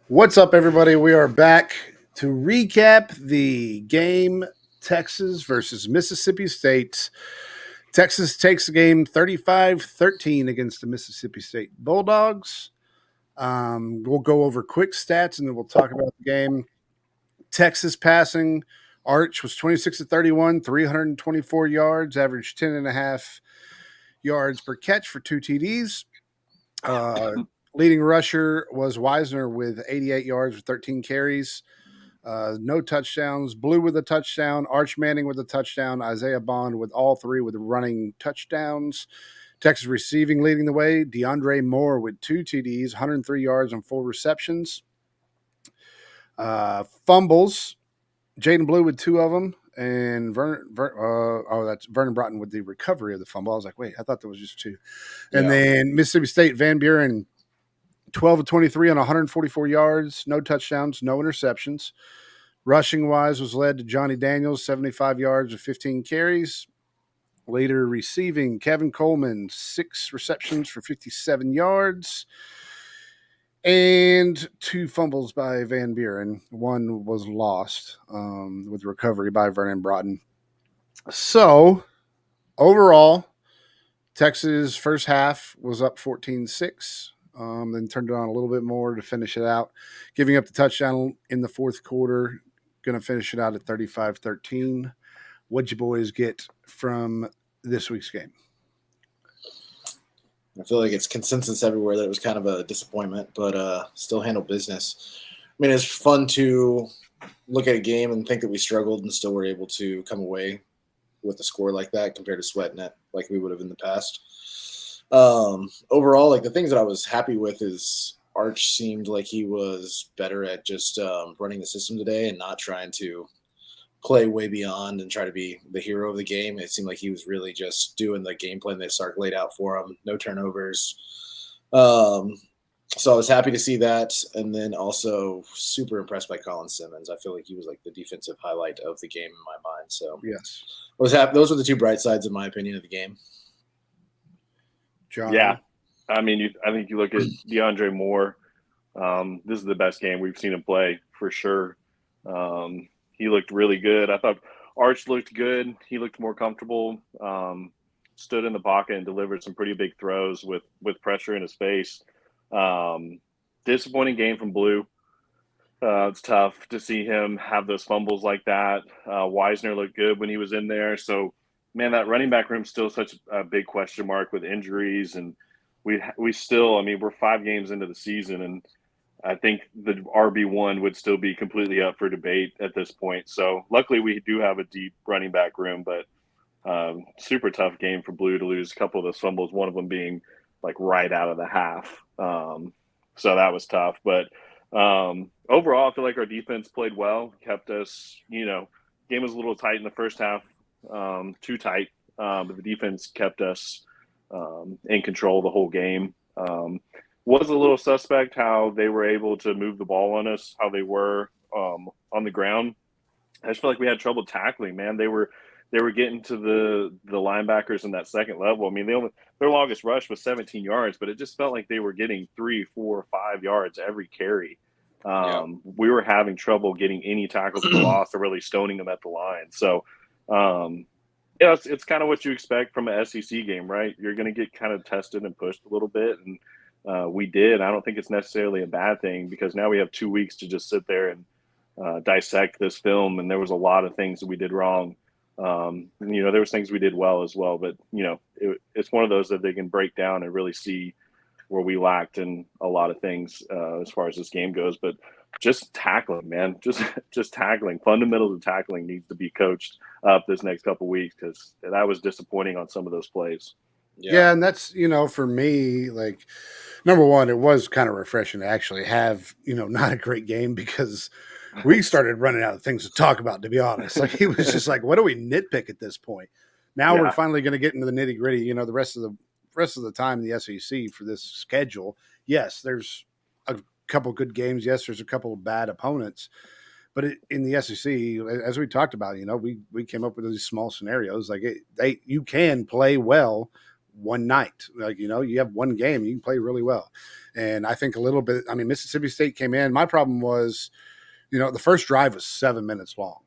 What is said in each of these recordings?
What's up, everybody? We are back to recap the game Texas versus Mississippi State. Texas takes the game 35-13 against the Mississippi State Bulldogs. We'll go over quick stats and then we'll talk about the game. Texas passing, Arch was 26 to 31, 324 yards, averaged 10.5 yards per catch for two TDs. Leading rusher was Wisner with 88 yards with 13 carries. No touchdowns. Blue with a touchdown. Arch Manning with a touchdown. Isaiah Bond with all three with running touchdowns. Texas receiving leading the way. DeAndre Moore with two TDs, 103 yards on 4 receptions. Fumbles. Jaden Blue with two of them. And that's Vernon Broughton with the recovery of the fumble. I was like, wait, I thought there was just two. And then Mississippi State, Van Buren, 12 of 23 on 144 yards, no touchdowns, no interceptions. Rushing wise was led to Johnny Daniels, 75 yards with 15 carries. Later receiving, Kevin Coleman, 6 receptions for 57 yards. And 2 fumbles by Van Buren. One was lost with recovery by Vernon Broughton. So, overall, Texas' first half was up 14-6. Then turned it on a little bit more to finish it out, giving up the touchdown in the fourth quarter. Going to finish it out at 35-13. What'd you boys get from this week's game? I feel like it's consensus everywhere that it was kind of a disappointment, but still handled business. I mean, it's fun to look at a game and think that we struggled and still were able to come away with a score like that compared to sweating it like we would have in the past. Overall, like the things that I was happy with is Arch seemed like he was better at just running the system today and not trying to play way beyond and try to be the hero of the game. It seemed like he was really just doing the game plan that Sark laid out for him. No turnovers. So I was happy to see that. And then also super impressed by Colin Simmons. I feel like he was like the defensive highlight of the game in my mind. So yes, I was happy. Those were the two bright sides, in my opinion, of the game. John. Yeah. I mean, I think you look at DeAndre Moore. This is the best game we've seen him play for sure. He looked really good. I thought Arch looked good. He looked more comfortable. Stood in the pocket and delivered some pretty big throws with pressure in his face. Disappointing game from Blue. It's tough to see him have those fumbles like that. Wisner looked good when he was in there. So, man, that running back room is still such a big question mark with injuries. And we still, I mean, we're 5 games into the season, and I think the RB1 would still be completely up for debate at this point. So luckily we do have a deep running back room, but super tough game for Blue to lose a couple of those fumbles, one of them being like right out of the half. So that was tough. But overall, I feel like our defense played well, kept us, game was a little tight in the first half, too tight, but the defense kept us in control the whole game. Was a little suspect how they were able to move the ball on us, how they were on the ground. I just feel like we had trouble tackling, man. They were getting to the linebackers in that second level. I mean, their longest rush was 17 yards, but it just felt like they were getting 3, 4, 5 yards every carry. We were having trouble getting any tackles for loss or really stoning them at the line. So, it's kind of what you expect from an SEC game, right? You're going to get kind of tested and pushed a little bit, and we did. I don't think it's necessarily a bad thing because now we have 2 weeks to just sit there and dissect this film. And there was a lot of things that we did wrong. There was things we did well as well, but it's one of those that they can break down and really see where we lacked in a lot of things as far as this game goes. But just tackling, man, just tackling. Fundamentals of tackling needs to be coached up this next couple of weeks because that was disappointing on some of those plays. Yeah, and that's, for me, like, number one, it was kind of refreshing to actually have, not a great game because we started running out of things to talk about, to be honest. Like, he was just like, what do we nitpick at this point? Now we're finally going to get into the nitty gritty, the rest of the time in the SEC for this schedule. Yes, there's a couple good games. Yes, there's a couple of bad opponents. But in the SEC, as we talked about, we came up with these small scenarios. Like you can play well one night. Like, you have one game, you can play really well. And I think a little bit, Mississippi State came in. My problem was, the first drive was 7 minutes long.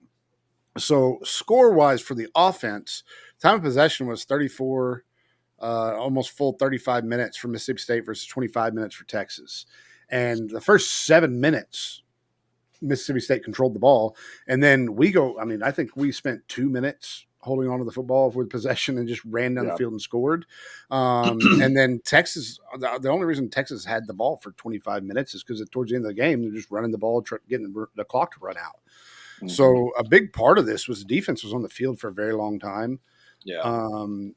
So score wise for the offense, time of possession was 34, almost full 35 minutes for Mississippi State versus 25 minutes for Texas. And the first 7 minutes, Mississippi State controlled the ball. And then I think we spent 2 minutes holding on to the football with possession and just ran down the field and scored. And then Texas, the only reason Texas had the ball for 25 minutes is because towards the end of the game, they're just running the ball, getting the clock to run out. Mm-hmm. So a big part of this was the defense was on the field for a very long time. Yeah.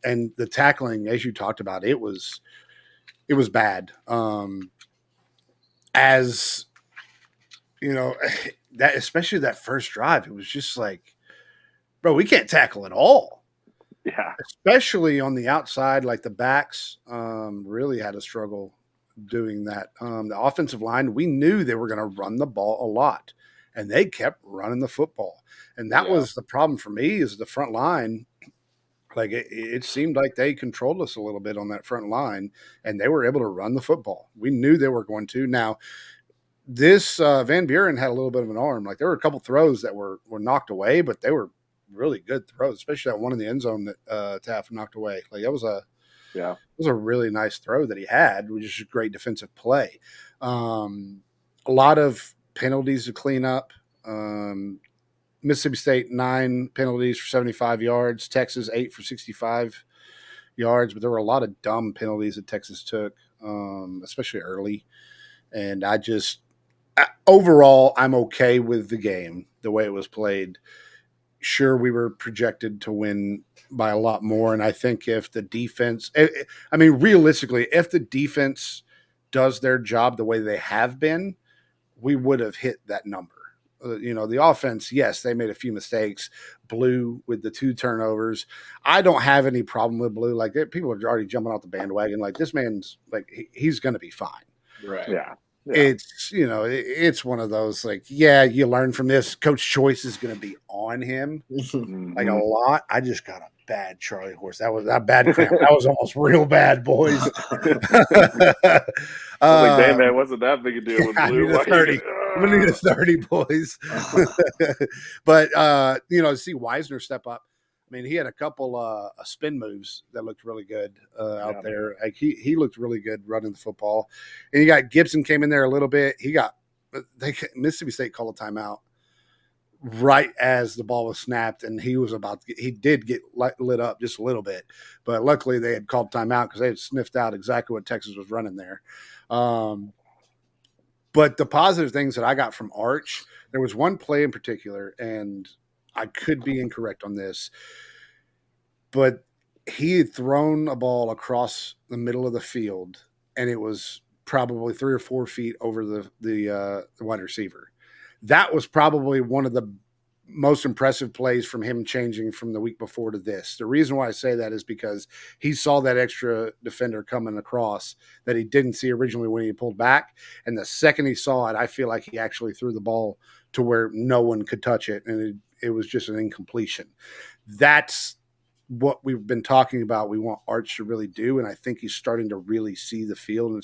And the tackling, as you talked about, it was bad. As that, especially that first drive, it was just like, bro, we can't tackle at all. Yeah. Especially on the outside, like the backs really had a struggle doing that. The offensive line, we knew they were going to run the ball a lot, and they kept running the football. And that was the problem for me is the front line. Like it seemed like they controlled us a little bit on that front line, and they were able to run the football. We knew they were going to. Now, this Van Buren had a little bit of an arm. Like there were a couple throws that were knocked away, but they were really good throws, especially that one in the end zone that Taft knocked away. Like it was a really nice throw that he had, which is a great defensive play. A lot of penalties to clean up. Mississippi State 9 penalties for 75 yards, Texas 8 for 65 yards, but there were a lot of dumb penalties that Texas took, especially early. And overall, I'm okay with the game, the way it was played. Sure, we were projected to win by a lot more. And I think if the defense, realistically, if the defense does their job the way they have been, we would have hit that number. The offense, yes, they made a few mistakes. Blue with the 2 turnovers. I don't have any problem with Blue. Like people are already jumping off the bandwagon. Like this man's like, he's going to be fine. Right. Yeah. It's, it's one of those like, you learn from this. Coach Choice is going to be on him like a lot. I just got a bad Charlie horse. That was a bad cramp. That was almost real bad, boys. I was like, damn, man, wasn't that big a deal with Blue? I need a 30. I'm going to need a 30, boys. But, to see Wisner step up, he had a couple spin moves that looked really good out there. Like he looked really good running the football. And you got Gibson came in there a little bit. Mississippi State called a timeout right as the ball was snapped, and he did get lit up just a little bit. But luckily they had called timeout because they had sniffed out exactly what Texas was running there. But the positive things that I got from Arch, there was one play in particular, and I could be incorrect on this, but he had thrown a ball across the middle of the field, and it was probably 3 or 4 feet over the wide receiver. That was probably one of the most impressive plays from him changing from the week before to this. The reason why I say that is because he saw that extra defender coming across that he didn't see originally when he pulled back. And the second he saw it, I feel like he actually threw the ball to where no one could touch it. And it was just an incompletion. That's what we've been talking about. We want Arch to really do. And I think he's starting to really see the field and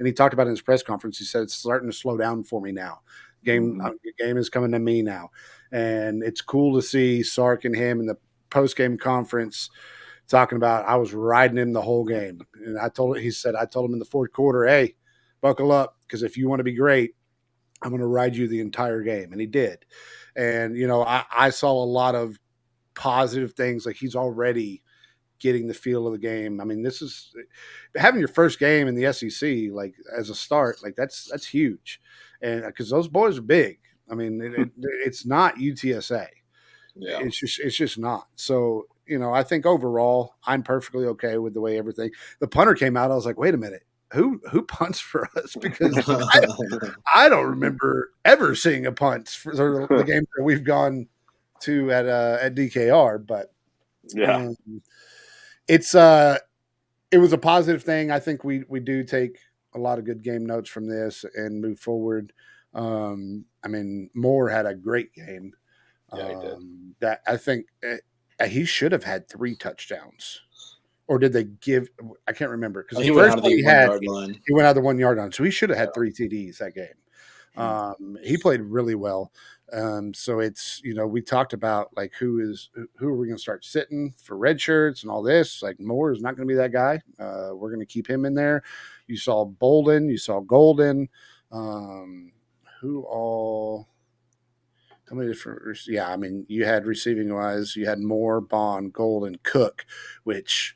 he talked about it in his press conference. He said, it's starting to slow down for me now. Game is coming to me now. And it's cool to see Sark and him in the post-game conference talking about, I was riding him the whole game. And I told him in the fourth quarter, hey, buckle up, because if you want to be great, I'm going to ride you the entire game. And he did. And, I saw a lot of positive things. Like he's already getting the feel of the game. This is having your first game in the SEC, like as a start, like that's huge. And because those boys are big. It's not UTSA. Yeah. It's just not. So, I think overall I'm perfectly okay with the way everything. The punter came out. I was like, wait a minute. Who punts for us? Because I don't remember ever seeing a punt for the games that we've gone to at DKR, but it was a positive thing. I think we do take a lot of good game notes from this and move forward. Moore had a great game. Yeah, he did. That I think he should have had 3 touchdowns. or did they give? I can't remember because He the went first out of one the he 1 had, yard line. he went out of the 1 yard line, so he should have had 3 TDs that game. He played really well. So it's, we talked about like who are we going to start sitting for red shirts and all this. Like Moore is not going to be that guy. We're going to keep him in there. You saw Bolden, you saw Golden. Who all? How many different? Yeah, I mean, you had receiving wise, you had Moore, Bond, Golden, Cook, which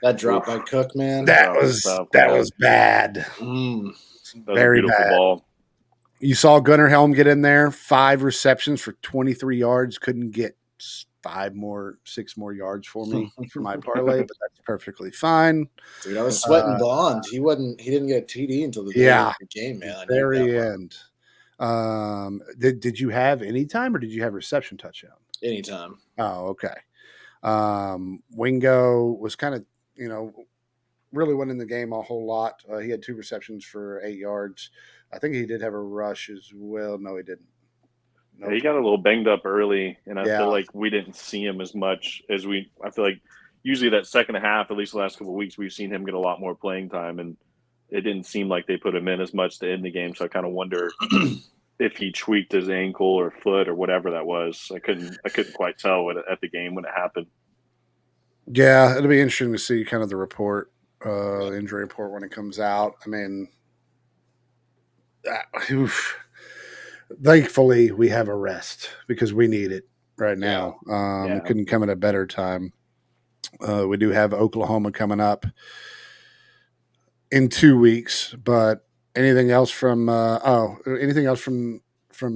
That drop by Cook, man. that That was was tough, that man. was bad, Mm. That was a very beautiful bad. ball. You saw Gunnar Helm get in there, 5 receptions for 23 yards. Couldn't get 6 more yards for me for my parlay, but that's perfectly fine. Dude, I was sweating Bond. He didn't get a TD until the very end of the game, man. I needed Very that one. end. Did you have any time or did you have reception touchdown? Anytime. Oh, okay. Wingo was kind of, really wasn't in the game a whole lot. He had 2 receptions for 8 yards. I think he did have a rush as well. No, he didn't. Nope. He got a little banged up early, and I feel like we didn't see him as much as I feel like usually that second half, at least the last couple of weeks, we've seen him get a lot more playing time, and it didn't seem like they put him in as much to end the game. So I kind of wonder if he tweaked his ankle or foot or whatever that was. I couldn't quite tell at the game when it happened. Yeah, it'll be interesting to see kind of the report, injury report when it comes out. I mean, thankfully we have a rest because we need it right now. It couldn't come at a better time. We do have Oklahoma coming up in 2 weeks, but anything else from from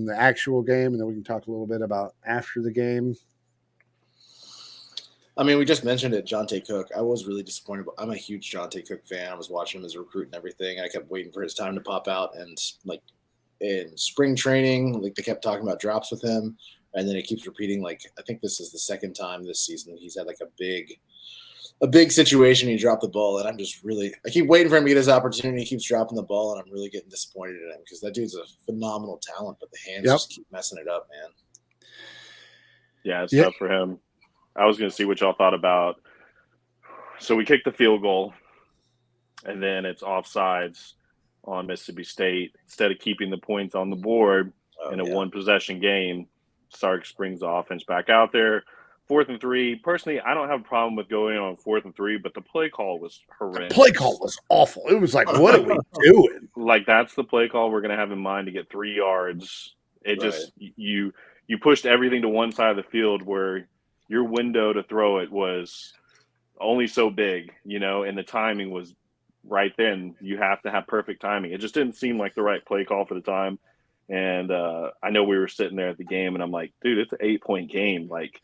the actual game, and then we can talk a little bit about after the game. I mean, we just mentioned it, Jonte Cook. I was really disappointed. I'm a huge Jonte Cook fan. I was watching him as a recruit and everything. I kept waiting for his time to pop out. And like in spring training, like they kept talking about drops with him, and then he keeps repeating. Like I think this is the second time this season he's had like a big situation. He dropped the ball, and I keep waiting for him to get his opportunity. He keeps dropping the ball, and I'm really getting disappointed in him because that dude's a phenomenal talent, but the hands just keep messing it up, man. Yeah, it's tough for him. I was going to see what y'all thought about. So we kicked the field goal, and then it's offsides on Mississippi State. Instead of keeping the points on the board in a one-possession game, Sarks brings the offense back out there. 4th and 3. Personally, I don't have a problem with going on 4th and 3, but the play call was horrendous. The play call was awful. It was like, what are we doing? Like, that's the play call we're going to have in mind to get 3 yards. It just you pushed everything to one side of the field where your window to throw it was only so big, and the timing was right then. You have to have perfect timing. It just didn't seem like the right play call for the time. And I know we were sitting there at the game, and I'm like, dude, it's an 8-point game. Like,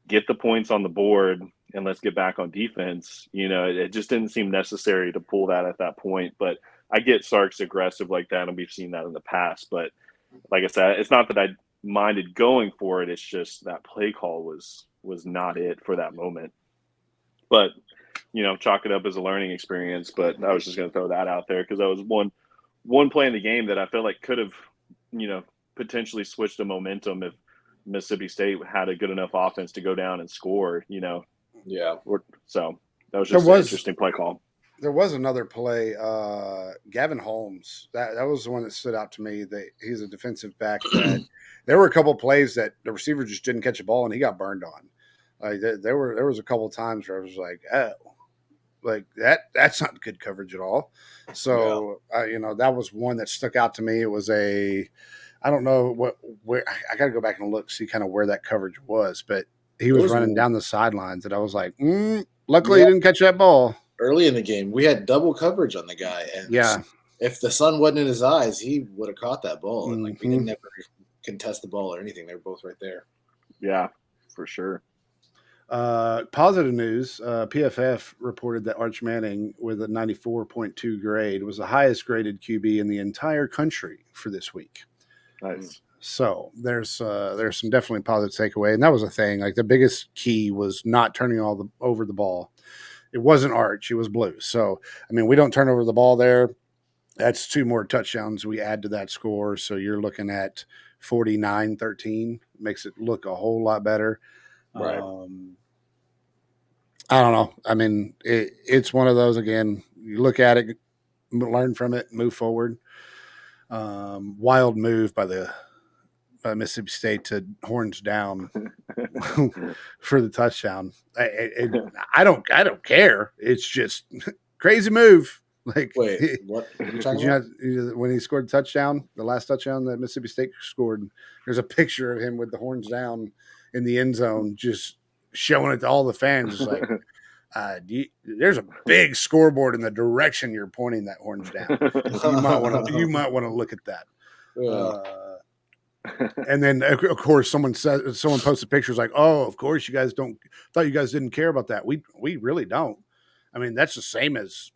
get the points on the board, and let's get back on defense. It just didn't seem necessary to pull that at that point. But I get Sark's aggressive like that, and we've seen that in the past. But like I said, it's not that I minded going for it. It's just that play call was not it for that moment. But, chalk it up as a learning experience. But I was just going to throw that out there because that was one play in the game that I felt like could have, potentially switched the momentum if Mississippi State had a good enough offense to go down and score, Yeah. So that was just an interesting play call. There was another play, Gavin Holmes. That was the one that stood out to me. He's a defensive back. There were a couple of plays that the receiver just didn't catch a ball and he got burned on. Like there was a couple of times where I was like, oh, like that's not good coverage at all. So that was one that stuck out to me. It was I don't know where I got to go back and look, see kind of where that coverage was, but he was running down the sidelines, and I was like, luckily he didn't catch that ball. Early in the game, we had double coverage on the guy, and if the sun wasn't in his eyes, he would have caught that ball. And we didn't ever contest the ball or anything; they were both right there. Yeah, for sure. Positive news: PFF reported that Arch Manning, with a 94.2 grade, was the highest graded QB in the entire country for this week. Nice. So there's some definitely positive takeaway, and that was a thing. Like the biggest key was not turning over the ball. It wasn't Arch, it was Blue. So I mean, we don't turn over the ball there. That's 2 more touchdowns we add to that score. So you're looking at 49-13. Makes it look a whole lot better. Right. I don't know. I mean, it's one of those again. You look at it, learn from it, move forward. Wild move by Mississippi State to horns down for the touchdown. I don't care. It's just crazy move. Like, Wait, what are you talking did you about? not when he scored a touchdown, the last touchdown that Mississippi State scored? There's a picture of him with the horns down in the end zone, just showing it to all the fans. It's like, there's a big scoreboard in the direction you're pointing that horns down. You might want to look at that. Yeah. And then of course someone posted pictures like, oh, of course you guys thought you guys didn't care about that. We really don't. I mean, that's the same as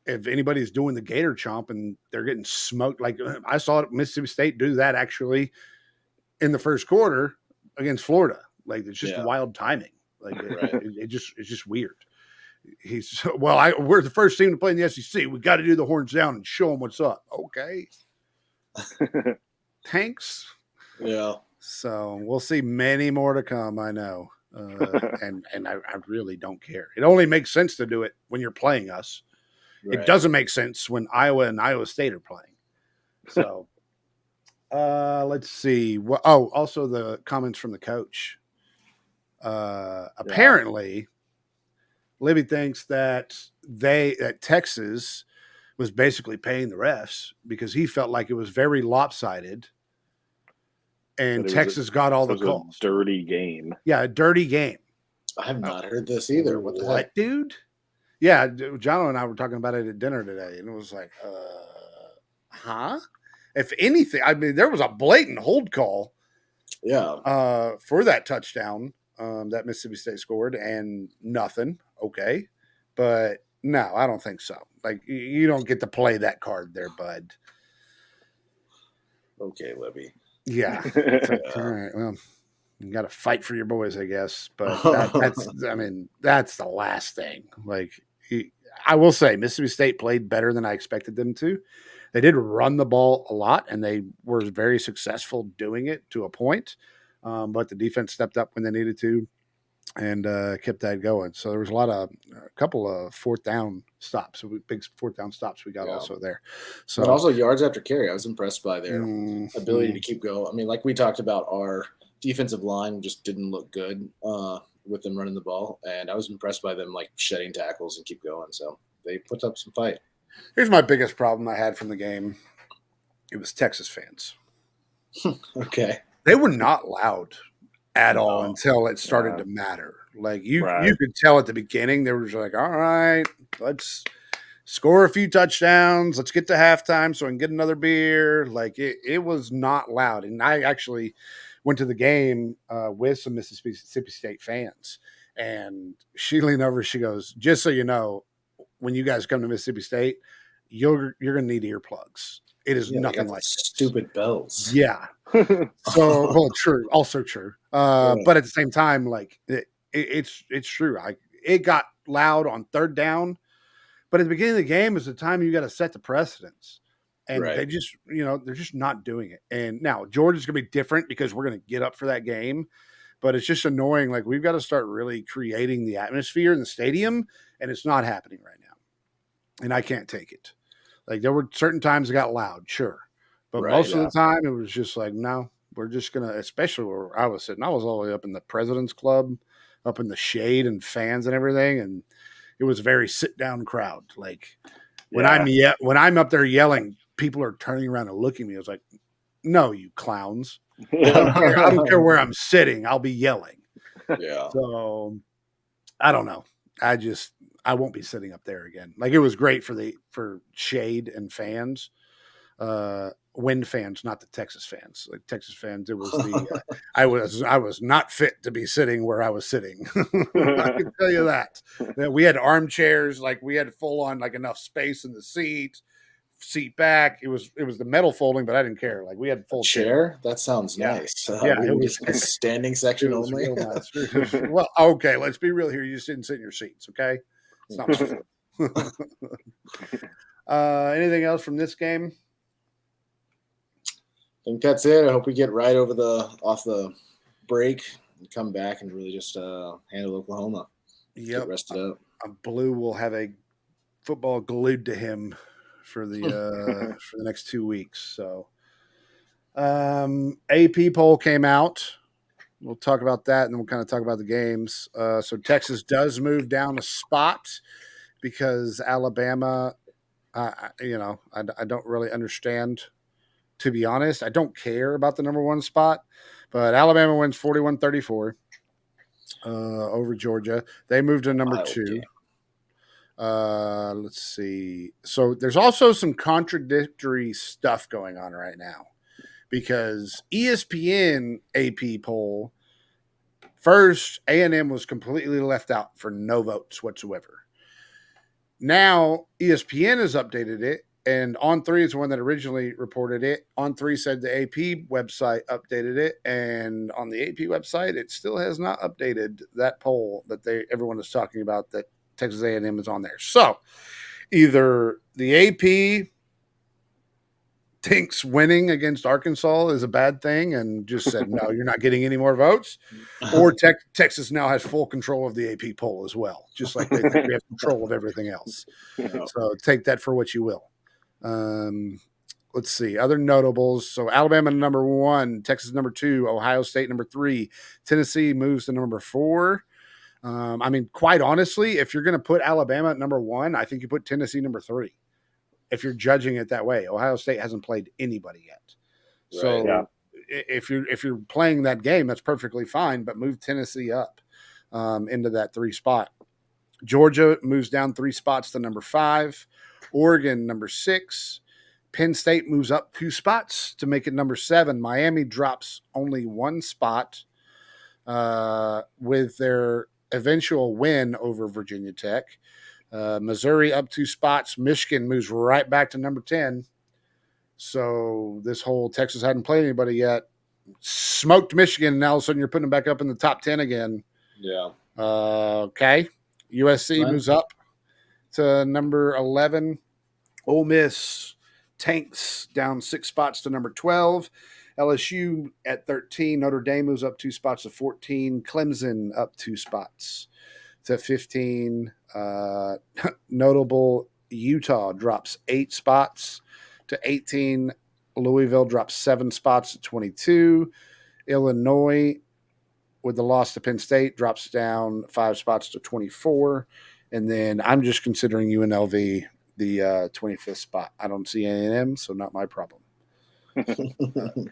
if anybody's doing the gator chomp and they're getting smoked. Like I saw Mississippi State do that actually in the first quarter against Florida. Like it's just wild timing. Like it's just weird. We're the first team to play in the SEC. We got to do the horns down and show them what's up. Okay. Tanks. Yeah. So we'll see many more to come. I know. And I really don't care. It only makes sense to do it when you're playing us. Right. It doesn't make sense when Iowa and Iowa State are playing. So let's see. Also the comments from the coach. Apparently, Libby thinks that Texas was basically paying the refs because he felt like it was very lopsided, and Texas got all the calls. A dirty game. Yeah, a dirty game. I have not heard this either. What the heck, dude? Yeah, John and I were talking about it at dinner today, and it was like, huh? If anything, I mean, there was a blatant hold call. Yeah. For that touchdown that Mississippi State scored, and nothing. Okay, but no, I don't think so. Like, you don't get to play that card there, bud. Okay, Libby. Yeah. All right. Well, you got to fight for your boys, I guess. But that's the last thing. Like, I will say Mississippi State played better than I expected them to. They did run the ball a lot, and they were very successful doing it to a point. But the defense stepped up when they needed to and kept that going. So there was a couple of fourth down stops, big fourth down stops we got also there. So, but also yards after carry. I was impressed by their ability to keep going. I mean, like we talked about, our defensive line just didn't look good with them running the ball, and I was impressed by them like shedding tackles and keep going. So they put up some fight. Here's my biggest problem I had from the game. It was Texas fans. Okay. They were not loud at all until it started to matter. Like you could tell at the beginning, they were just like, all right, let's score a few touchdowns. Let's get to halftime so I can get another beer. Like it was not loud. And I actually went to the game with some Mississippi State fans, and she leaned over. She goes, just so you know, when you guys come to Mississippi State, you're going to need earplugs. It is nothing like stupid bells. Yeah. So, true. Also true. But at the same time, like it's true. It got loud on third down, but at the beginning of the game is the time you got to set the precedence. And they just, they're just not doing it. And now Georgia's going to be different because we're going to get up for that game, but it's just annoying. Like we've got to start really creating the atmosphere in the stadium, and it's not happening right now. And I can't take it. Like there were certain times it got loud, sure. But most of the time it was just like, no, we're just going to, especially where I was sitting. I was all the way up in the President's Club, up in the shade and fans and everything. And it was a very sit down crowd. Like when I'm up there yelling, people are turning around and looking at me. I was like, no, you clowns. I don't care where I'm sitting. I'll be yelling. Yeah. So I don't know. I won't be sitting up there again. Like it was great for shade and fans, wind fans, not the Texas fans. Like Texas fans, it was the I was not fit to be sitting where I was sitting. I can tell you that. We had armchairs, like we had full on like enough space in the seat back. It was the metal folding, but I didn't care. Like we had full chair. That sounds nice. It was a standing section only. Nice. Well, okay, let's be real here. You just didn't sit in your seats, okay? It's not much fun. Anything else from this game? I think that's it. I hope we get right off the break and come back and really just handle Oklahoma. Yep. Get rested up. Blue will have a football glued to him for the next 2 weeks. So, AP poll came out. We'll talk about that, and then we'll kind of talk about the games. So Texas does move down a spot because Alabama. I don't really understand. To be honest, I don't care about the number one spot, but Alabama wins 41-34 over Georgia. They moved to number Wild 2. game. Let's see. So there's also some contradictory stuff going on right now because ESPN AP poll first A&M was completely left out for no votes whatsoever. Now ESPN has updated it, and On3 is the one that originally reported it. On3 said the AP website updated it, and on the AP website it still has not updated that poll that everyone is talking about that Texas A&M is on there. So either the AP thinks winning against Arkansas is a bad thing and just said, no, you're not getting any more votes, or Texas now has full control of the AP poll as well, just like they think we have control of everything else. So take that for what you will. Let's see. Other notables. So Alabama number 1, Texas number 2, Ohio State number 3, Tennessee moves to number 4. I mean, quite honestly, if you're going to put Alabama at number 1, I think you put Tennessee number 3. If you're judging it that way, Ohio State hasn't played anybody yet. Right. So Yeah. if you're playing that game, that's perfectly fine. But move Tennessee up into that 3 spot. Georgia moves down 3 spots to number 5. Oregon number 6. Penn State moves up 2 spots to make it number 7. Miami drops only 1 spot with their eventual win over Virginia Tech. Missouri up 2 spots. Michigan moves right back to number 10. So this whole Texas hadn't played anybody yet. Smoked Michigan, and now all of a sudden you're putting them back up in the top 10 again. Yeah. Okay. USC moves up to number 11. Ole Miss tanks down 6 spots to number 12. LSU at 13. Notre Dame moves up 2 spots to 14. Clemson up 2 spots to 15. Notable Utah drops 8 spots to 18. Louisville drops 7 spots to 22. Illinois, with the loss to Penn State, drops down 5 spots to 24. And then I'm just considering UNLV the 25th spot. I don't see A&M, so not my problem.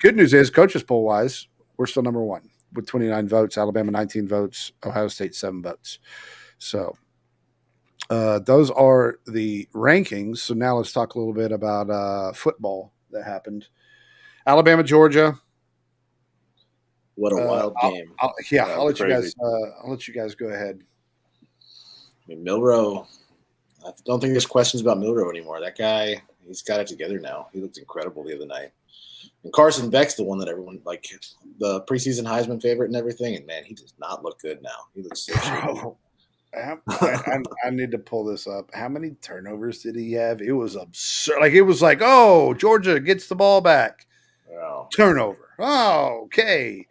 Good news is, coaches poll wise, we're still number 1 with 29 votes. Alabama 19 votes. Ohio State 7 votes. So those are the rankings. So now let's talk a little bit about football that happened. Alabama, Georgia. What a wild game! I'll let you guys. I'll let you guys go ahead. I mean, Milroe. I don't think there's questions about Milroe anymore. That guy, he's got it together now. He looked incredible the other night. And Carson Beck's the one that everyone like, the preseason Heisman favorite and everything. And man, he does not look good now. He looks so shaky. I need to pull this up. How many turnovers did he have? It was absurd. Like it was like, oh, Georgia gets the ball back. Wow. Turnover. Oh, okay.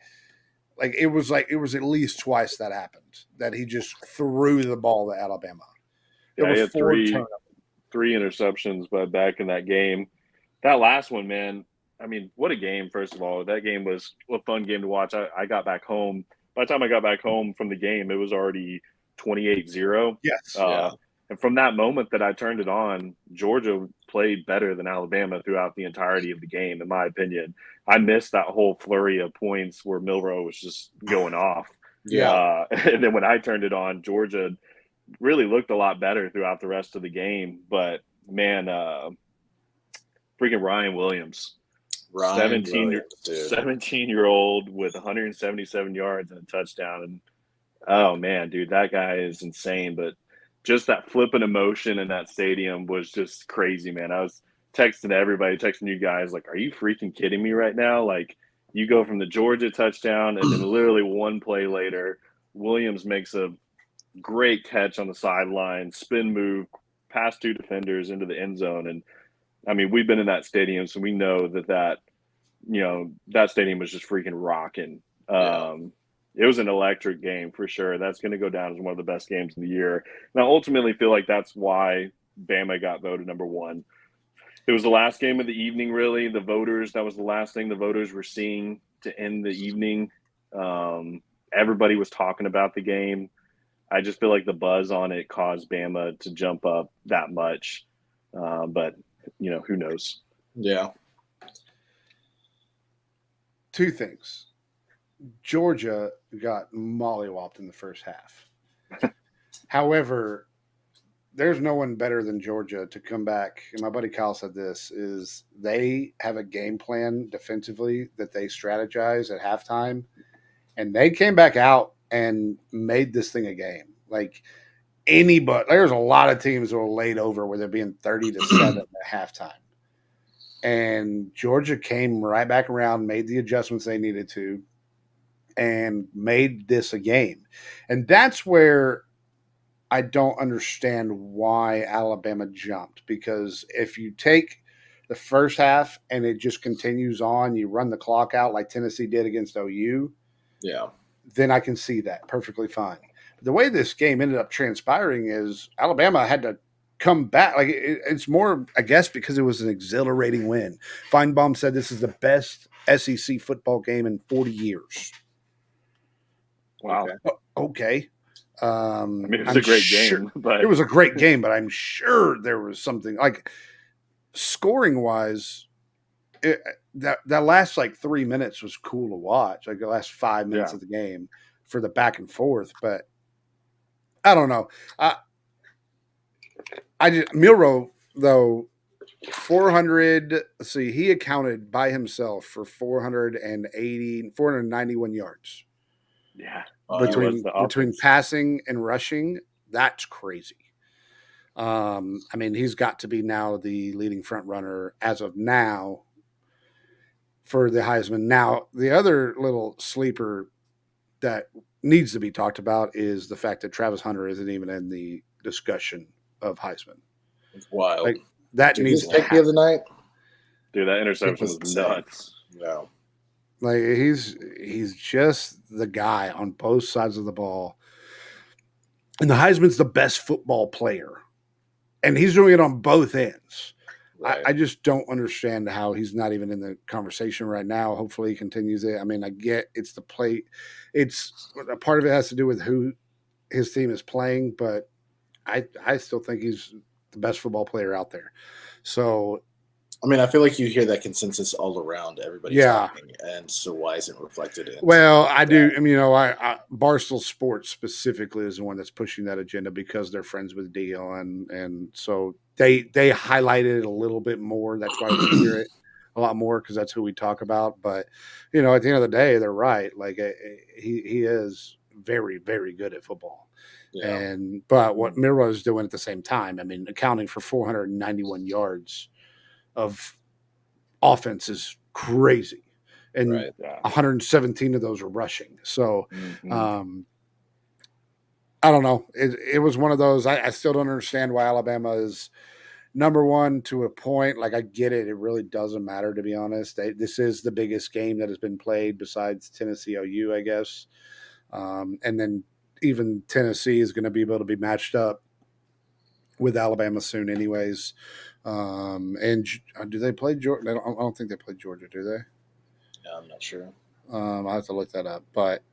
Like it was at least twice that happened that he just threw the ball to Alabama. Yeah, he had 3 interceptions, but back in that game, that last one, man. I mean, what a game! First of all, that game was a fun game to watch. I got back home. By the time I got back home from the game, it was already 28-0. Yes. And from that moment that I turned it on, Georgia played better than Alabama throughout the entirety of the game, in my opinion. I missed that whole flurry of points where Milroe was just going off. Yeah. And then when I turned it on, Georgia really looked a lot better throughout the rest of the game. But, man, freaking Ryan Williams. 17-year-old with 177 yards and a touchdown. And, oh, man, dude, that guy is insane. But just that flipping emotion in that stadium was just crazy, man. I was texting everybody, texting you guys, like, are you freaking kidding me right now? Like, you go from the Georgia touchdown, and then literally one play later, Williams makes a great catch on the sideline, spin move, past 2 defenders into the end zone. And, I mean, we've been in that stadium, so we know that stadium was just freaking rocking. It was an electric game for sure. That's going to go down as one of the best games of the year. And I ultimately feel like that's why Bama got voted number one. It was the last game of the evening, really. That was the last thing the voters were seeing to end the evening. Everybody was talking about the game. I just feel like the buzz on it caused Bama to jump up that much. But, who knows? Yeah. Two things. Georgia got mollywopped in the first half. However, there's no one better than Georgia to come back. And my buddy Kyle said this is they have a game plan defensively that they strategize at halftime. And they came back out and made this thing a game. Like anybody, there's a lot of teams that were laid over where they're being 30-7 at halftime. And Georgia came right back around, made the adjustments they needed to, and made this a game. And that's where I don't understand why Alabama jumped, because if you take the first half and it just continues on, you run the clock out like Tennessee did against OU, then I can see that perfectly fine. But the way this game ended up transpiring is Alabama had to come back. Like it's more, I guess, because it was an exhilarating win. Feinbaum said this is the best SEC football game in 40 years. Wow. Okay. I mean, it was a great game, but it was a great game, but I'm sure there was something like scoring wise. That last like 3 minutes was cool to watch. Like the last 5 minutes of the game for the back and forth, but I don't know. Milroe though 400. Let's see, he accounted by himself for 491 yards. Yeah. Between passing and rushing, that's crazy. I mean, he's got to be now the leading front runner as of now for the Heisman. Now, the other little sleeper that needs to be talked about is the fact that Travis Hunter isn't even in the discussion of Heisman. It's wild. Like that needs to happen. The other night, dude, that interception was nuts. Yeah. Like he's just the guy on both sides of the ball. And the Heisman's the best football player. And he's doing it on both ends. Right. I just don't understand how he's not even in the conversation right now. Hopefully he continues it. I mean, I get it's the play. It's a part of it has to do with who his team is playing, but I still think he's the best football player out there. So I mean, I feel like you hear that consensus all around everybody talking, and so why isn't it reflected in? Well, I do. I mean, Barstool Sports specifically is the one that's pushing that agenda because they're friends with Dion, and so they highlight it a little bit more. That's why we hear it a lot more because that's who we talk about. But at the end of the day, they're right. Like he is very, very good at football. Yeah. But what Milroe is doing at the same time, I mean, accounting for 491 yards of offense is crazy, and 117 of those are rushing. So I don't know. It was one of those. I still don't understand why Alabama is number one to a point. Like I get it. It really doesn't matter, to be honest. This is the biggest game that has been played besides Tennessee OU, I guess. And then even Tennessee is going to be able to be matched up with Alabama soon anyways. And do they play Georgia? I don't think they play Georgia, do they? Yeah, I'm not sure. I'll have to look that up. But,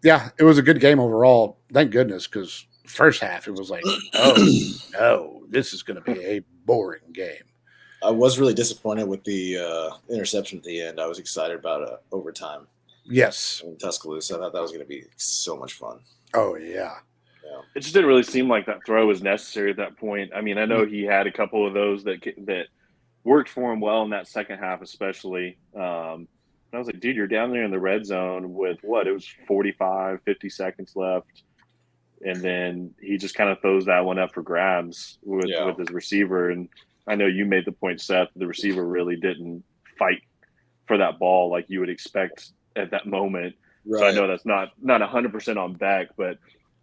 yeah, it was a good game overall. Thank goodness, because first half it was like, oh, no, this is going to be a boring game. I was really disappointed with the interception at the end. I was excited about overtime. Yes. In Tuscaloosa. I thought that was going to be so much fun. Oh, yeah. It just didn't really seem like that throw was necessary at that point. I mean, I know he had a couple of those that worked for him well in that second half, especially. I was like, dude, you're down there in the red zone with what? It was 45, 50 seconds left. And then he just kind of throws that one up for grabs with his receiver. And I know you made the point, Seth, the receiver really didn't fight for that ball like you would expect at that moment. Right. So I know that's not 100% on Beck, but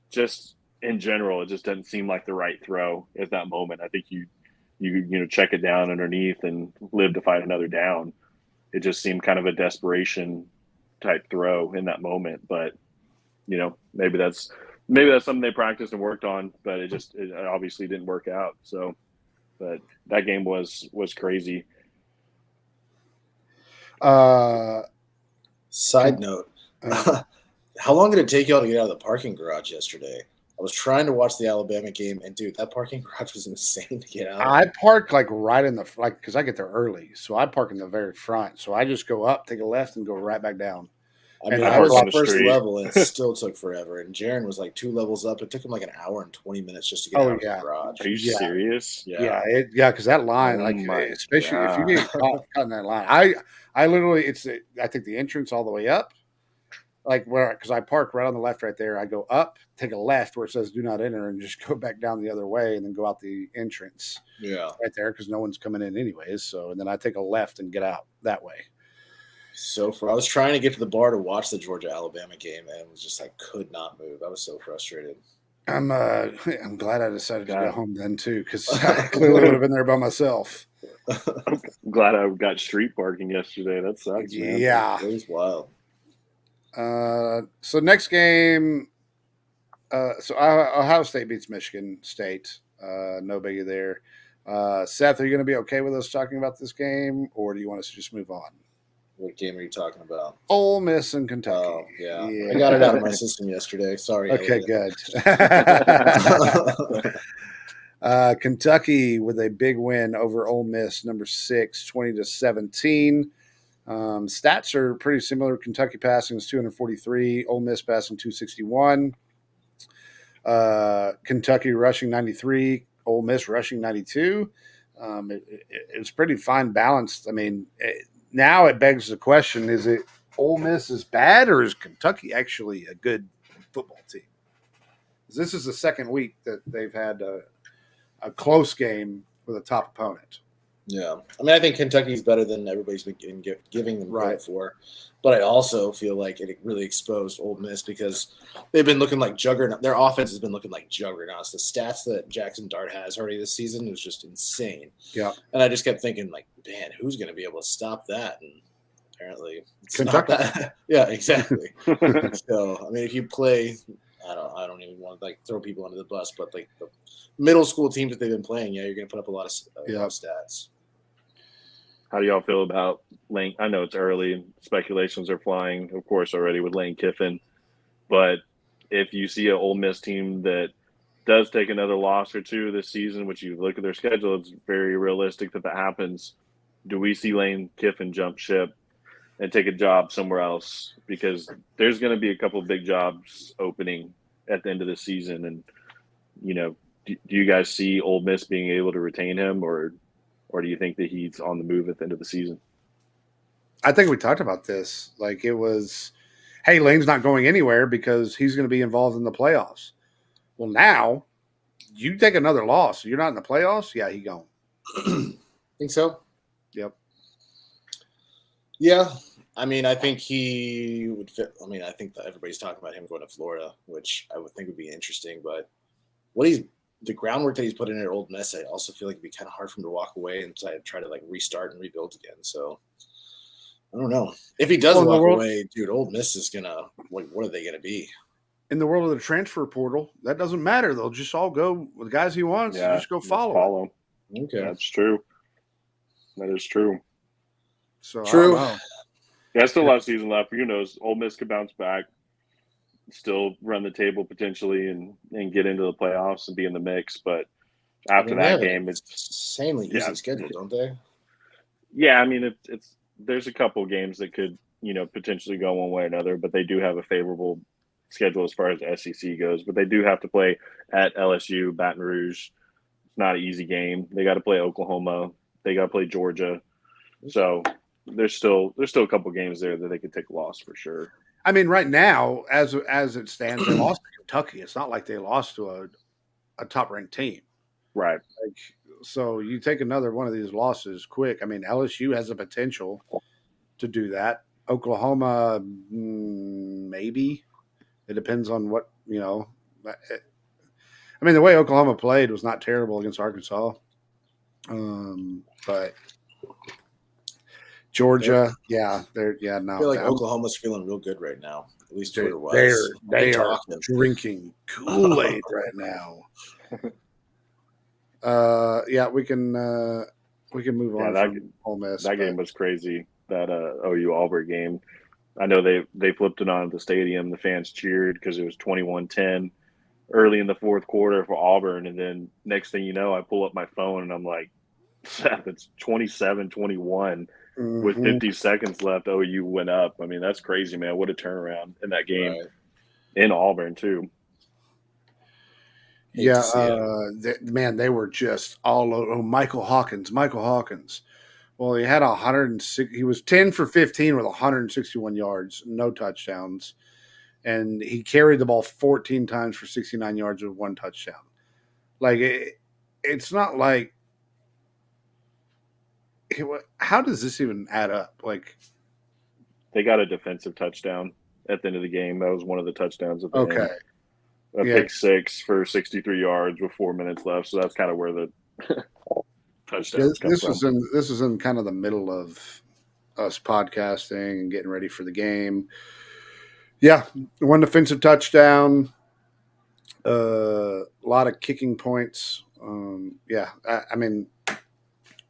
just in general, it just doesn't seem like the right throw at that moment. I think you check it down underneath and live to fight another down. It just seemed kind of a desperation type throw in that moment. But maybe that's something they practiced and worked on, but it obviously didn't work out. So, but that game was crazy. Side note, how long did it take y'all to get out of the parking garage yesterday? I was trying to watch the Alabama game, and dude, that parking garage was insane to get out. I park like right in the because I get there early, so I park in the very front. So I just go up, take a left, and go right back down. I mean, And I was on on the first street. level, and it still took forever. And Jaron was like 2 levels up. It took him like an hour and 20 minutes just to get out of the garage. Are you serious? Yeah, because that line, Oh like, my especially if you God. get caught in that line, I literally, I think the entrance all the way up, like because I park right on the left, right there. I go up, take a left where it says "Do not enter," and just go back down the other way, and then go out the entrance. Yeah, right there because no one's coming in anyways. So, and then I take a left and get out that way. So I was trying to get to the bar to watch the Georgia Alabama game, and it was just I could not move. I was so frustrated. I'm glad I decided to go God. home then too, because I clearly would have been there by myself. I'm glad I got street parking yesterday. That sucks, man. Yeah. It was wild. So next game, so Ohio State beats Michigan State. No biggie there. Seth, are you going to be okay with us talking about this game, or do you want us to just move on? What game are you talking about? Ole Miss and Kentucky. Oh, yeah. I got it out of my system yesterday. Sorry. Okay, Elliot. good. Kentucky with a big win over Ole Miss, number 6, 20-17. Stats are pretty similar. Kentucky passing is 243, Ole Miss passing 261. Kentucky rushing 93, Ole Miss rushing 92. It was pretty fine balanced. I mean, now it begs the question: is it Ole Miss is bad, or is Kentucky actually a good football team? This is the second week that they've had a close game with a top opponent. Yeah. I mean, I think Kentucky's better than everybody's been giving them credit for. But I also feel like it really exposed Ole Miss because they've been looking like juggernaut. Their offense has been looking like juggernauts. The stats that Jackson Dart has already this season is just insane. Yeah. And I just kept thinking, like, man, who's going to be able to stop that? And apparently it's Kentucky. not that. Yeah, exactly. So, I mean, if you play – I don't even want to like throw people under the bus, but like the middle school teams that they've been playing, you're going to put up a lot of stats. How do y'all feel about Lane? I know it's early. Speculations are flying, of course, already with Lane Kiffin. But if you see an Ole Miss team that does take another loss or two this season, which you look at their schedule, it's very realistic that happens. Do we see Lane Kiffin jump ship and take a job somewhere else? Because there's going to be a couple of big jobs opening at the end of the season. And, do you guys see Ole Miss being able to retain him, or do you think that he's on the move at the end of the season? I think we talked about this. Like it was, hey, Lane's not going anywhere because he's going to be involved in the playoffs. Well, now you take another loss. You're not in the playoffs? Yeah, he gone. Think so? Yep. Yeah. I mean, I think he would fit. I mean, I think that everybody's talking about him going to Florida, which I would think would be interesting. But the groundwork that he's put in at Ole Miss, I also feel like it'd be kind of hard for him to walk away and try to like restart and rebuild again. So I don't know. If he does walk away, dude, Ole Miss is gonna what are they gonna be? In the world of the transfer portal, that doesn't matter. They'll just all go with the guys he wants. Yeah, just go follow him. Okay, that's true. That is true. So true. Yeah, still a lot of season left. Who knows? Ole Miss could bounce back, still run the table potentially, and get into the playoffs and be in the mix. But after that game, it's insanely easy schedule, don't they? Yeah, I mean it's there's a couple games that could potentially go one way or another, but they do have a favorable schedule as far as SEC goes. But they do have to play at LSU, Baton Rouge. It's not an easy game. They got to play Oklahoma. They got to play Georgia. So there's still a couple games there that they could take a loss for sure. I mean, right now, as it stands, they lost to Kentucky. It's not like they lost to a top-ranked team. Right. Like, so you take another one of these losses quick. I mean, LSU has the potential to do that. Oklahoma, maybe. It depends on what, I mean, the way Oklahoma played was not terrible against Arkansas. But Georgia, no. I feel like Oklahoma's feeling real good right now. At least Twitter was. They are drinking Kool-Aid right now. Yeah, we can move on from Ole Miss. That game was crazy. That OU Auburn game. I know they flipped it on at the stadium. The fans cheered because it was 21-10 early in the fourth quarter for Auburn, and then next thing you know, I pull up my phone and I'm like, it's 27-21 with 50 seconds left. OU went up. I mean, that's crazy, man. What a turnaround in that game in Auburn too. Yeah, man, they were just all over. Oh, Michael Hawkins. Well, he had 106. He was 10 for 15 with 161 yards, no touchdowns, and he carried the ball 14 times for 69 yards with one touchdown. Like it's not like. How does this even add up? Like, they got a defensive touchdown at the end of the game. That was one of the touchdowns at the end. A pick six for 63 yards with 4 minutes left. So that's kind of where the touchdowns come from. This is in kind of the middle of us podcasting and getting ready for the game. Yeah, one defensive touchdown, a lot of kicking points. I mean,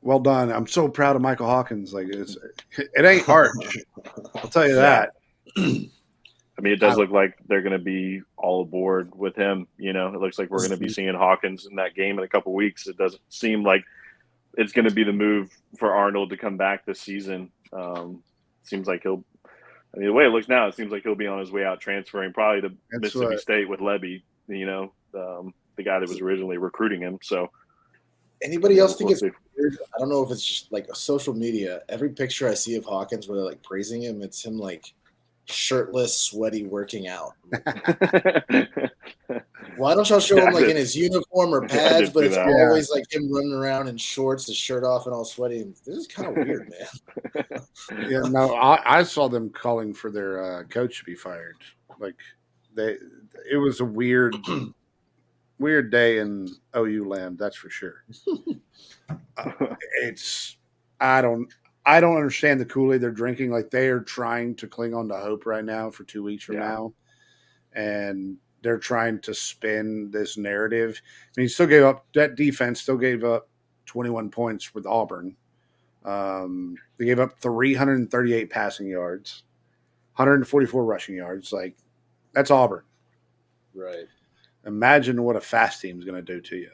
well done. I'm so proud of Michael Hawkins. Like it ain't hard. I'll tell you that. I mean, it does look like they're going to be all aboard with him. You know, it looks like we're going to be seeing Hawkins in that game in a couple of weeks. It doesn't seem like it's going to be the move for Arnold to come back this season. Seems like the way it looks now, it seems like he'll be on his way out, transferring probably to Mississippi State with Lebby, you know, the guy that was originally recruiting him. So anybody else think it's weird? I don't know if it's just like a social media. Every picture I see of Hawkins where they're like praising him, it's him like shirtless, sweaty, working out. Why don't y'all show him like in his uniform or pads? But it's always like him running around in shorts, his shirt off, and all sweaty. This is kind of weird, man. Yeah, no, I saw them calling for their coach to be fired. Like it was a weird day in OU land. That's for sure. I don't understand the Kool-Aid they're drinking. Like they are trying to cling on to hope right now for 2 weeks from now. And they're trying to spin this narrative. I mean, that defense still gave up 21 points with Auburn. They gave up 338 passing yards, 144 rushing yards. Like that's Auburn. Right. Imagine what a fast team is going to do to you.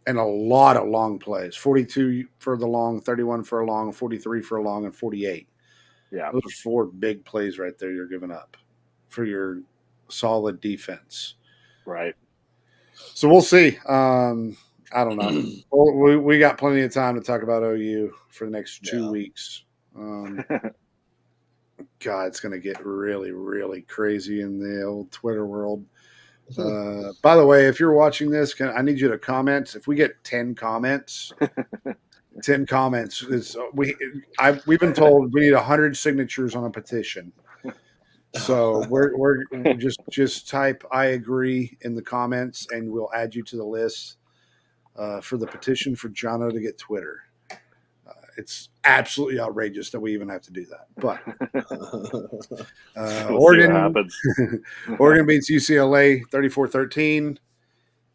And a lot of long plays, 42 for the long, 31 for a long, 43 for a long, and 48. Yeah. Those are 4 big plays right there you're giving up for your solid defense. Right. So we'll see. I don't know. We got plenty of time to talk about OU for the next 2 weeks. God, it's going to get really, really crazy in the old Twitter world. By the way, if you're watching this, I need you to comment. If we get 10 comments, we've been told we need 100 signatures on a petition. So we're just type I agree in the comments, and we'll add you to the list for the petition for Jono to get Twitter. It's absolutely outrageous that we even have to do that. But Oregon beats UCLA 34-13.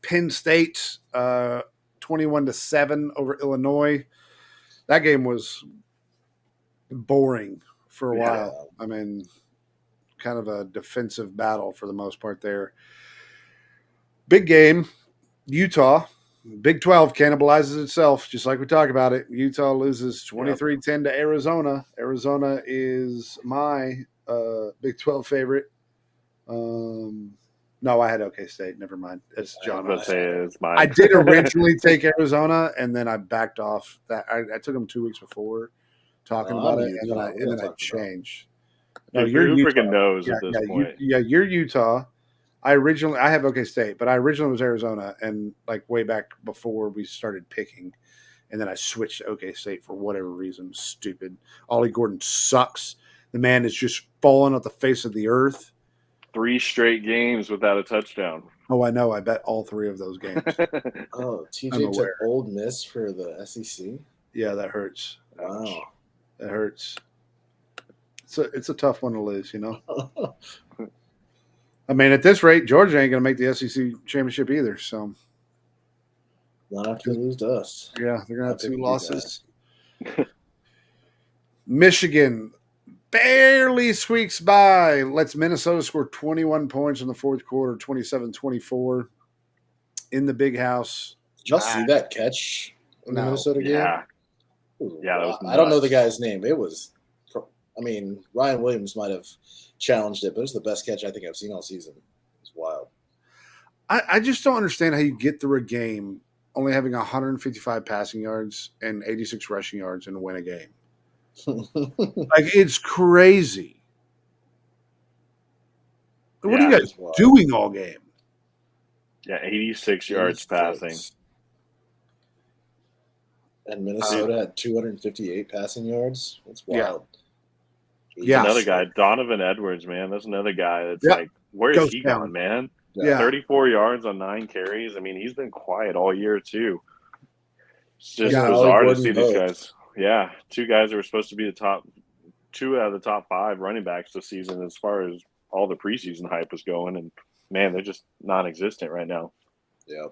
Penn State 21-7 over Illinois. That game was boring for a while. I mean, kind of a defensive battle for the most part there. Big game. Utah. Big 12 cannibalizes itself, just like we talked about it. Utah loses 23-10 to Arizona. Arizona is my Big 12 favorite. No, I had OK State. Never mind. It's John. It's mine. I did originally take Arizona, and then I backed off. That I took them 2 weeks before talking about it, and then I changed. No, who freaking knows at this point? You're Utah. I have OK State, but I originally was Arizona, and like way back before we started picking, and then I switched to OK State for whatever reason. Stupid. Ollie Gordon sucks. The man is just falling off the face of the earth. 3 straight games without a touchdown. Oh, I know. I bet all 3 of those games. TJ took Old Miss for the SEC? Yeah, that hurts. Wow. That hurts. It's a tough one to lose, I mean, at this rate, Georgia ain't going to make the SEC championship either. So, Not after they lose to us. yeah, they're going to have Happy 2 to do losses. Michigan barely squeaks by. Lets Minnesota score 21 points in the fourth quarter, 27-24 in the big house. Did y'all see that catch in the No. Minnesota game? Yeah. Yeah, that was I don't know the nuts. guy's name. It was, I mean, Ryan Williams might have challenged it, but it was the best catch I think I've seen all season. It's wild. I just don't understand how you get through a game only having 155 passing yards and 86 rushing yards and win a game. Like, it's crazy. What are you guys doing all game? Yeah, 86 yards passing. And Minnesota had 258 passing yards. That's wild. Yeah. Another guy, Donovan Edwards, man. That's another guy that's like, where is he gone, man? Yeah. 34 yards on 9 carries. I mean, he's been quiet all year, too. It's just Yeah, bizarre Ollie to see Gordon these guys. Yeah, 2 guys that were supposed to be the 2 out of the top 5 running backs this season as far as all the preseason hype was going. And, man, they're just non-existent right now. Yeah.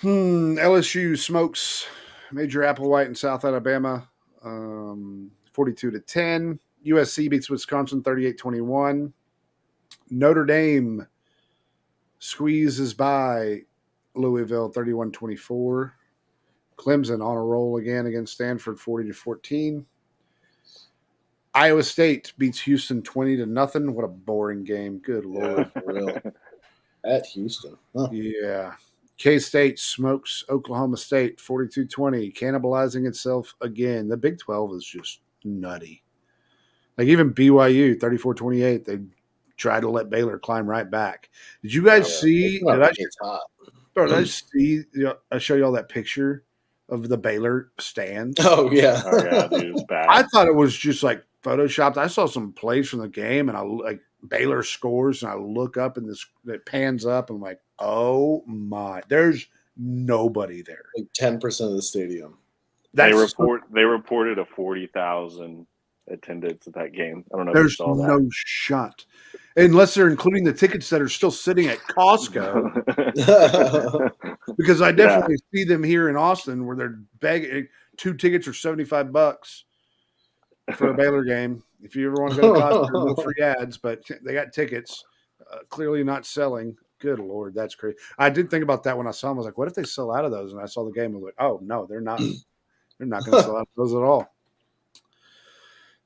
LSU smokes Major Applewhite in South Alabama, 42-10. USC beats Wisconsin 38-21. Notre Dame squeezes by Louisville 31-24. Clemson on a roll again against Stanford 40-14. Iowa State beats Houston 20-0. What a boring game. Good Lord. For real. At Houston. Huh. Yeah. K-State smokes Oklahoma State 42-20, cannibalizing itself again. The Big 12 is just nutty. Like, even BYU 34-28, they tried to let Baylor climb right back. Did you guys see? Did I see? I show you all that picture of the Baylor stands. Oh yeah, dude, it's bad. I thought it was just like photoshopped. I saw some plays from the game, and I like Baylor scores, and I look up, and it pans up, and I'm like, oh my, there's nobody there. Like 10% of the stadium. They reported a 40,000 attendance at that game. I don't know if you saw that. There's no shot. Unless they're including the tickets that are still sitting at Costco. Because I definitely see them here in Austin where they're begging. 2 tickets are $75 for a Baylor game. If you ever want to go to Costco, no free ads, but they got tickets. Clearly not selling. Good Lord, that's crazy. I did think about that when I saw them. I was like, what if they sell out of those? And I saw the game. I was like, oh, no, they're not. They're not going to sell out of those at all.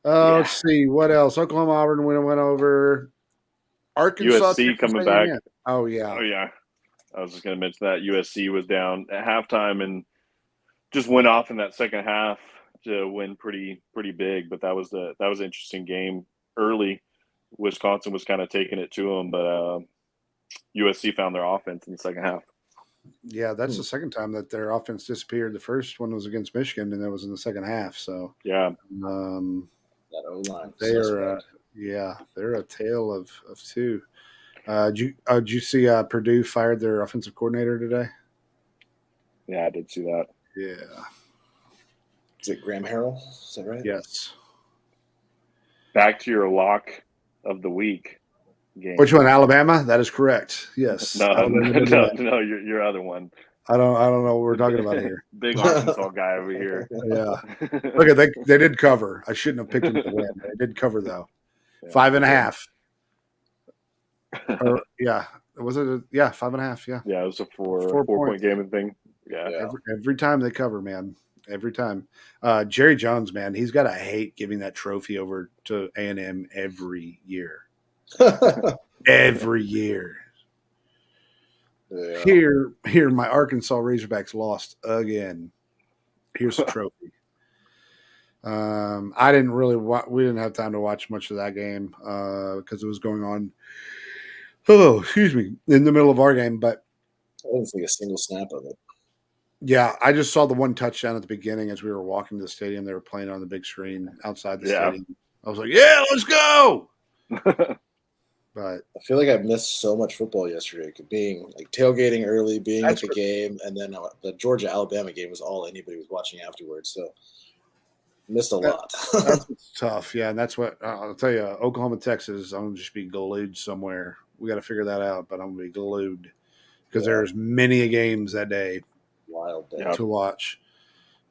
Let's see. What else? Oklahoma Auburn went over. Arkansas USC coming back. Oh, yeah. Oh, yeah. I was just going to mention that. USC was down at halftime and just went off in that second half to win pretty big. But that was an interesting game early. Wisconsin was kind of taking it to them, but USC found their offense in the second half. Yeah, that's the second time that their offense disappeared. The first one was against Michigan, and that was in the second half. So yeah, that O-line. They're a tale of 2. Did you see Purdue fired their offensive coordinator today? Yeah, I did see that. Yeah. Is it Graham Harrell? Is that right? Yes. Back to your lock of the week game. Which one? Alabama? That is correct. Yes. No, your other one. I don't know what we're talking about here. Big Arkansas guy over here. Yeah. Look, they did cover. I shouldn't have picked them to win. They did cover though. Yeah. 5.5. Was it? 5.5. Yeah. Yeah, it was a 4-point game and thing. Yeah. Every time they cover, man. Every time. Jerry Jones, man, he's got to hate giving that trophy over to A&M every year. Every year. Yeah. Here, my Arkansas Razorbacks lost again. Here's the trophy. I didn't really we didn't have time to watch much of that game because it was going on. Oh, excuse me, in the middle of our game, but I didn't see a single snap of it. Yeah, I just saw the one touchdown at the beginning as we were walking to the stadium. They were playing on the big screen outside the stadium. I was like, "Yeah, let's go!" But I feel like I missed so much football yesterday. Being like tailgating early, being at the game, and then the Georgia-Alabama game was all anybody was watching afterwards. So Missed a lot. That's what's tough. Yeah, and that's what I'll tell you. Oklahoma, Texas. I'm gonna just be glued somewhere. We got to figure that out, but I'm gonna be glued because there's many games that day Wild day. to watch.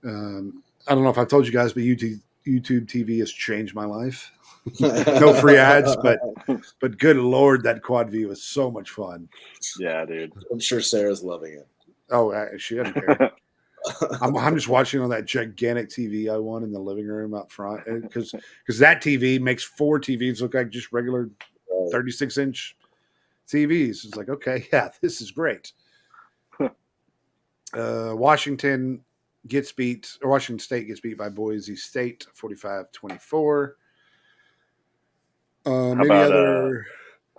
I don't know if I told you guys, but YouTube TV has changed my life. No free ads, but good Lord, that quad view is so much fun. Yeah, dude. I'm sure Sarah's loving it. Oh, she doesn't care. I'm just watching on that gigantic TV I won in the living room out front because that TV makes 4 TVs look like just regular 36-inch TVs. It's like, okay, yeah, this is great. Washington State gets beat by Boise State 45-24. How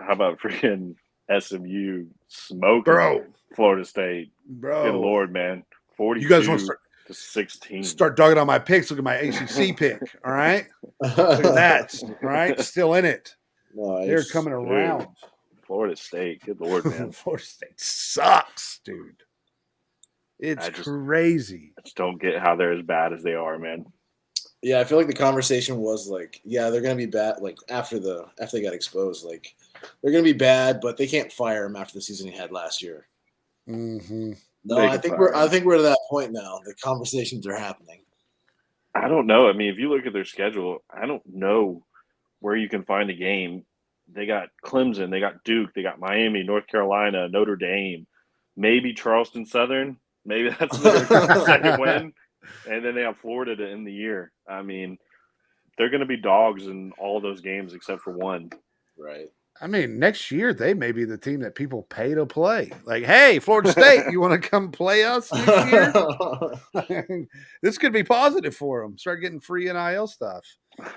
about freaking SMU smoking Florida State? Bro. Good Lord, man. 42 you guys want to 16. Start dogging on my picks. Look at my ACC pick. All right. Look at that. All right. Still in it. Nice. They're coming around. Dude, Florida State. Good Lord, man. Florida State sucks, dude. It's crazy. I just don't get how they're as bad as they are, man. Yeah, I feel like the conversation was like, yeah, they're gonna be bad. Like after they got exposed, like they're gonna be bad, but they can't fire him after the season he had last year. Mm-hmm. No, I think we're to that point now. The conversations are happening. I don't know. I mean, if you look at their schedule, I don't know where you can find a game. They got Clemson, they got Duke, they got Miami, North Carolina, Notre Dame, maybe Charleston Southern. Maybe that's their second win. And then they have Florida to end the year. I mean, they're going to be dogs in all those games except for one. Right. I mean, next year they may be the team that people pay to play. Like, hey, Florida State, you want to come play us next year? This could be positive for them. Start getting free NIL stuff.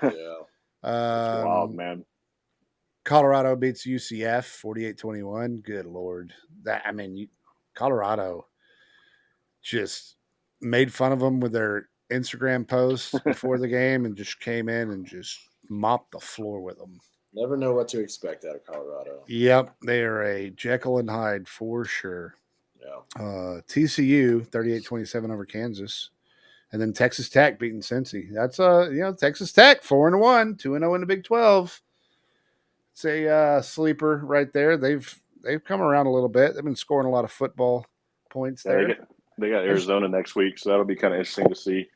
Yeah. That's wild, man. Colorado beats UCF 48-21. Good Lord. Colorado just made fun of them with their Instagram posts before the game and just came in and just mopped the floor with them. Never know what to expect out of Colorado. Yep, they are a Jekyll and Hyde for sure. Yeah. TCU 38-27 over Kansas, and then Texas Tech beating Cincy. That's Texas Tech 4-1, 2-0 in the Big 12. It's a sleeper right there. They've come around a little bit. They've been scoring a lot of football points there. They got Arizona next week, so that'll be kind of interesting to see.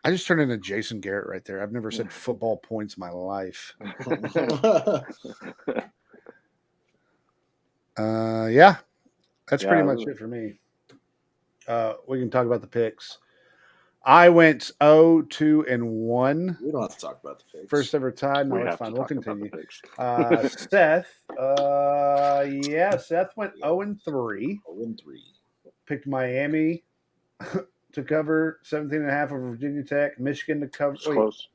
I just turned into Jason Garrett right there. I've never said football points in my life. Yeah, that's pretty much it for me. We can talk about the picks. I went 0-2-1. We don't have to talk about the picks. First ever tie. No, it's fine. We'll continue. Seth. Seth went 0-3. 0-3. Picked Miami to cover 17.5 over Virginia Tech. Michigan to cover. Close.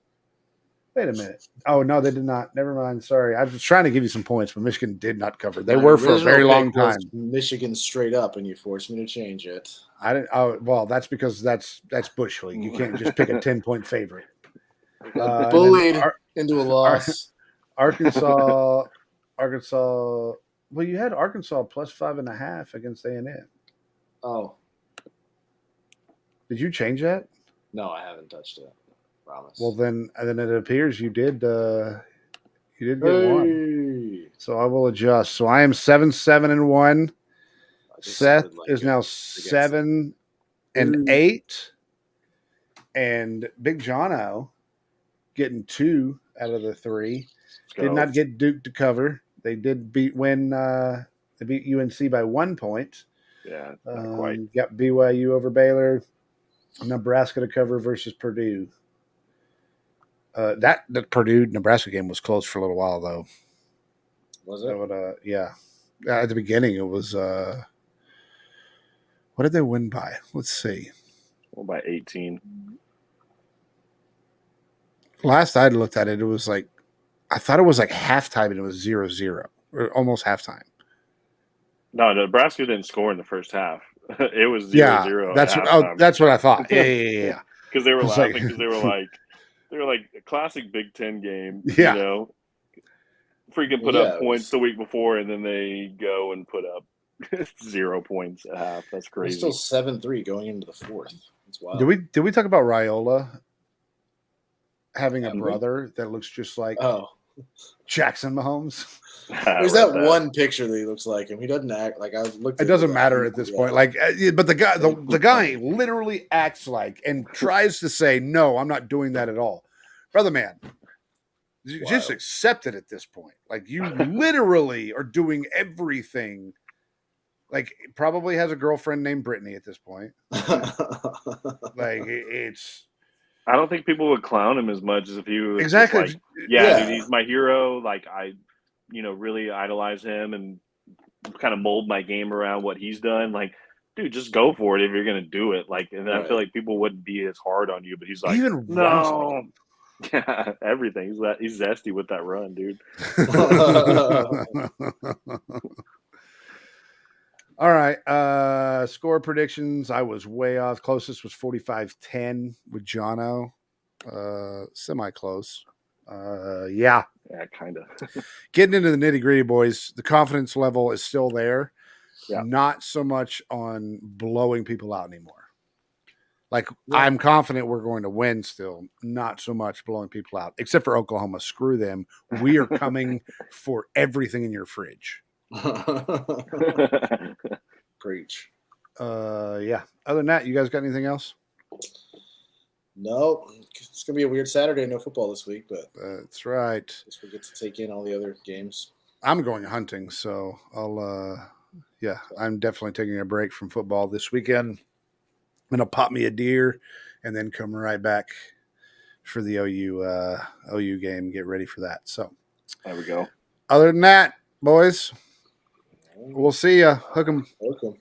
Wait a minute. Oh, no, they did not. Never mind. Sorry. I was trying to give you some points, but Michigan did not cover. They were for a very long time. Michigan straight up, and you forced me to change it. I didn't. Oh, well, that's because that's Bush League. You can't just pick a 10-point favorite. Bullied into a loss. Arkansas. Well, you had Arkansas plus 5.5 against A&M. Oh. Did you change that? No, I haven't touched it. Promise. Well, then it appears you did get one. So I will adjust. So I am 7-7-1. Seth is now 7-8, and Big Jono getting 2 out of the 3. Did not get Duke to cover. They did beat UNC by 1 point. Yeah, not quite. Got BYU over Baylor. Nebraska to cover versus Purdue. That Purdue Nebraska game was close for a little while though. Was it? Yeah. At the beginning, it was. What did they win by? Let's see. Well, by 18. Last I looked at it, it was like I thought it was like halftime, and it was 0-0 or almost halftime. No, Nebraska didn't score in the first half. It was 0-0. That's what I thought. Yeah. Because they were laughing because they were like a classic Big Ten game. Yeah. You know, freaking put up points the week before, and then they go and put up 0 points at half. That's crazy. It's still 7-3 going into the fourth. It's wild. Did we talk about Raiola having a Mhm. brother that looks just like Oh, Jackson Mahomes. there's Read that one picture that he looks like him. He doesn't act like I looked. It at doesn't like, matter at this point. Like, but the guy literally acts like and tries to say, "No, I'm not doing that at all." Brother man, just Wild. accept it at this point. Like, you literally are doing everything. Like, probably has a girlfriend named Brittany at this point. Like, it's I don't think people would clown him as much as if he was just exactly. like, yeah, Yeah. dude, he's my hero. Like I, really idolize him and kind of mold my game around what he's done. Like, dude, just go for it if you're gonna do it. Like, and I feel Right. like people wouldn't be as hard on you, but he's He like, even runs like no, yeah, everything. He's zesty with that run, dude. All right. Score predictions. I was way off. Closest was 45-10 with Jono. Semi close. Yeah. Yeah, kind of. Getting into the nitty gritty, boys. The confidence level is still there. Yeah. Not so much on blowing people out anymore. Like, Yeah. I'm confident we're going to win still. Not so much blowing people out, except for Oklahoma. Screw them. We are coming for everything in your fridge. Preach. Yeah. Other than that, you guys got anything else? No, it's gonna be a weird Saturday. No football this week, but That's right. guess we get to take in all the other games. I'm going hunting, so I'm definitely taking a break from football this weekend. I'm gonna pop me a deer and then come right back for the OU game. Get ready for that. So There we go. other than that, boys, we'll see ya. Hook 'em. Welcome.